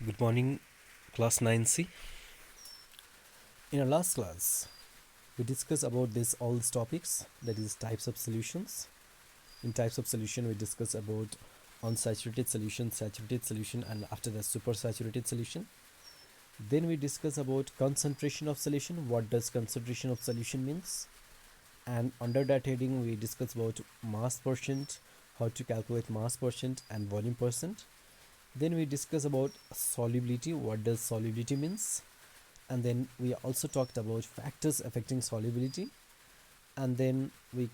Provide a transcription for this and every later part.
Good morning, class 9C. In our last class, we discussed about this all these topics, that is types of solutions. In types of solution, we discussed about unsaturated solution, and after that supersaturated solution. Then we discuss about concentration of solution. What does concentration of solution means? And under that heading, we discuss about mass percent, how to calculate mass percent and volume percent. Then we discuss about solubility. What does solubility means? And then we also talked about factors affecting solubility, and then we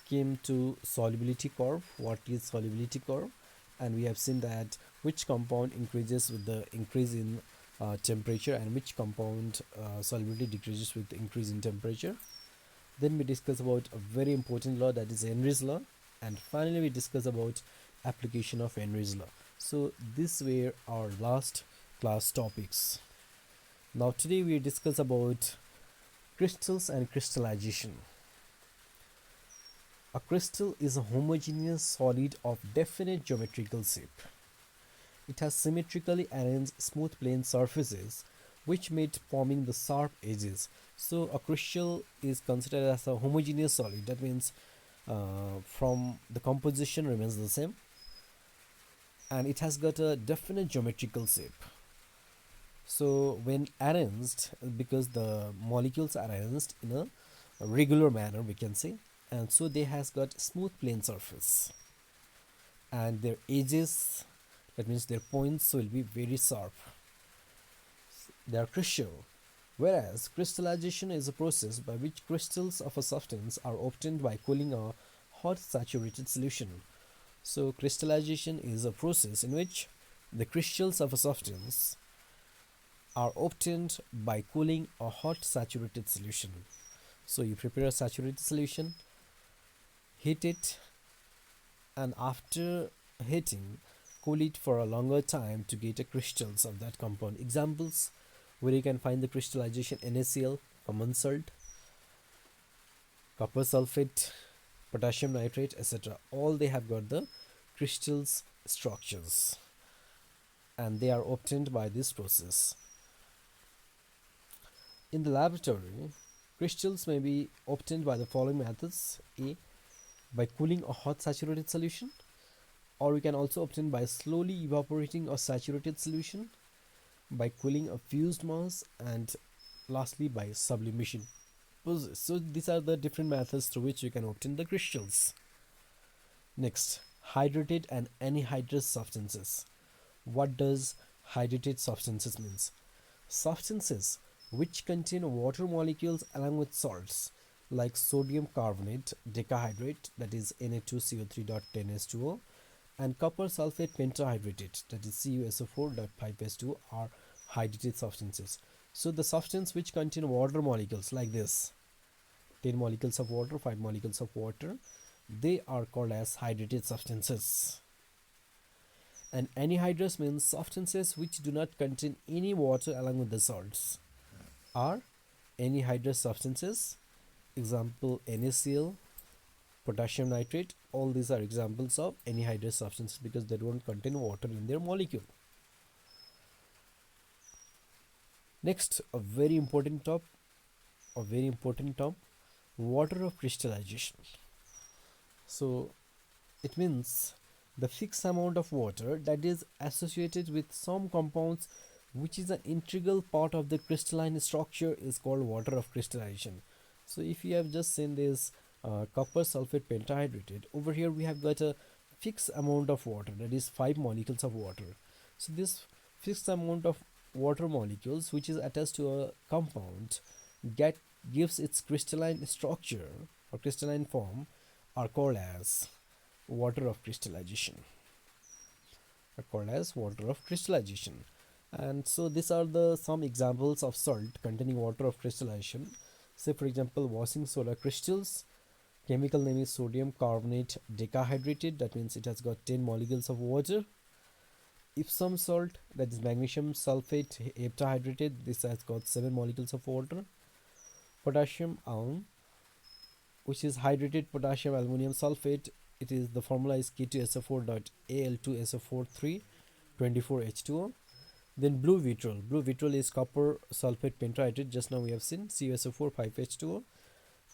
came to solubility curve. What is solubility curve? And we have seen that which compound increases with the increase in temperature, and which compound solubility decreases with the increase in temperature. Then we discuss about a very important law, that is Henry's law, and finally we discuss about application of Henry's law. So these were our last class topics. Now today we discuss about crystals and crystallization. A crystal is a homogeneous solid of definite geometrical shape. It has symmetrically arranged smooth plane surfaces which made forming the sharp edges. So a crystal is considered as a homogeneous solid. That means from the composition remains the same, and it has got a definite geometrical shape. So when arranged, because the molecules are arranged in a regular manner, we can say, and so they has got smooth plane surface, and their edges, that means their points, will be very sharp. They are crystal. Whereas crystallization is a process by which crystals of a substance are obtained by cooling a hot saturated solution. So crystallization is a process in which the crystals of a substance are obtained by cooling a hot saturated solution. So you prepare a saturated solution, heat it, and after heating, cool it for a longer time to get a crystals of that compound. Examples where you can find the crystallization: NaCl, common salt, copper sulfate, potassium nitrate, etc. All they have got the crystals structures, and they are obtained by this process. In the laboratory, crystals may be obtained by the following methods: A, by cooling a hot saturated solution, or we can also obtain by slowly evaporating a saturated solution, by cooling a fused mass, and lastly by sublimation. So these are the different methods through which you can obtain the crystals. Next, hydrated and anhydrous substances. What does hydrated substances means? Substances which contain water molecules along with salts like sodium carbonate decahydrate, that is Na2CO3.10H2O, and copper sulfate pentahydrate, that is CuSO4.5H2O, are hydrated substances. So the substance which contain water molecules like this, 10 molecules of water, 5 molecules of water, they are called as hydrated substances. And anhydrous means substances which do not contain any water along with the salts are anhydrous substances. Example: NaCl, potassium nitrate, all these are examples of anhydrous substances because they don't contain water in their molecule. Next, a very important term, water of crystallization. So it means the fixed amount of water that is associated with some compounds which is an integral part of the crystalline structure is called water of crystallization. So if you have just seen this copper sulfate pentahydrate, over here we have got a fixed amount of water, that is 5 molecules of water. So this fixed amount of water molecules which is attached to a compound get gives its crystalline structure or crystalline form are called as water of crystallization. And so these are the some examples of salt containing water of crystallization. Say for example, washing soda crystals, chemical name is sodium carbonate decahydrated, that means it has got 10 molecules of water. Epsom salt, that is magnesium sulfate heptahydrated, this has got 7 molecules of water. Potassium ion, which is hydrated potassium aluminum sulfate, it is the formula is K2SO4.Al2SO43 24H2O. Then blue vitriol. Blue vitriol is copper sulfate pentahydrate. Just now we have seen CuSO4 5H2O.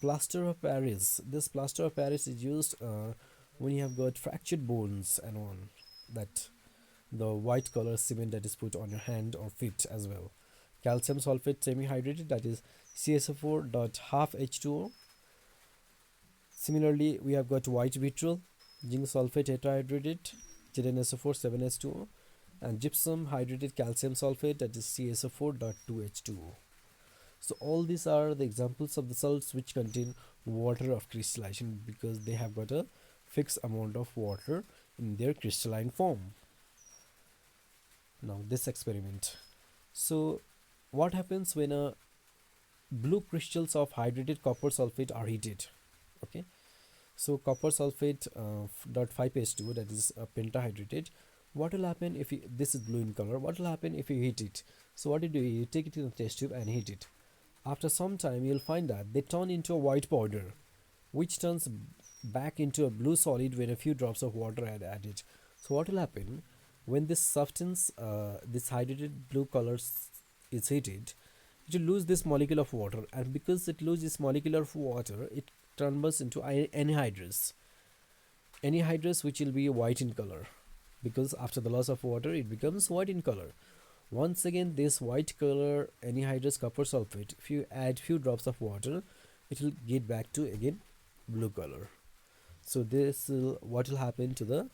Plaster of Paris. This plaster of Paris is used when you have got fractured bones and on that the white color cement that is put on your hand or feet as well. Calcium sulfate semi-hydrated, that is CSO4 dot half H2O. Similarly, we have got white vitriol, zinc sulfate tetrahydrated, ZnSO4 7H2O, and gypsum hydrated calcium sulfate, that is CSO4 dot 2H2O. So all these are the examples of the salts which contain water of crystallization because they have got a fixed amount of water in their crystalline form. Now this experiment. So what happens when a blue crystals of hydrated copper sulfate are heated? Okay, so copper sulfate dot 5H2O, that is pentahydrated. What will happen if this is blue in color? What will happen if you heat it? So what do? You take it in a test tube and heat it. After some time, you'll find that they turn into a white powder, which turns back into a blue solid when a few drops of water are added. So what will happen when this substance, this hydrated blue color is heated? It will lose this molecule of water, and because it loses this molecule of water, it turns into anhydrous. Anhydrous, which will be white in color, because after the loss of water, it becomes white in color. Once again, this white color anhydrous copper sulfate, if you add few drops of water, it will get back to again blue color. So this will what will happen to the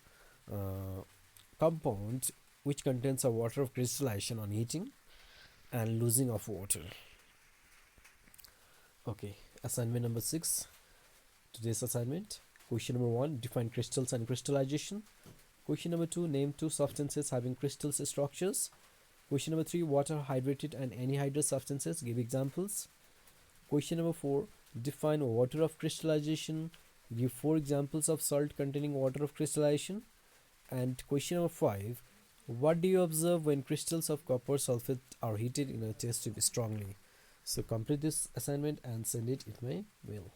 compound which contains a water of crystallization on heating and losing of water. Okay, assignment number 6. Today's assignment. Question number 1, define crystals and crystallization. Question number 2, name two substances having crystals structures. Question number 3, water hydrated and anhydrous substances, give examples. Question number 4, define water of crystallization, give 4 examples of salt containing water of crystallization. And question number 5, what do you observe when crystals of copper sulfate are heated in a test tube strongly? So complete this assignment and send it in my mail.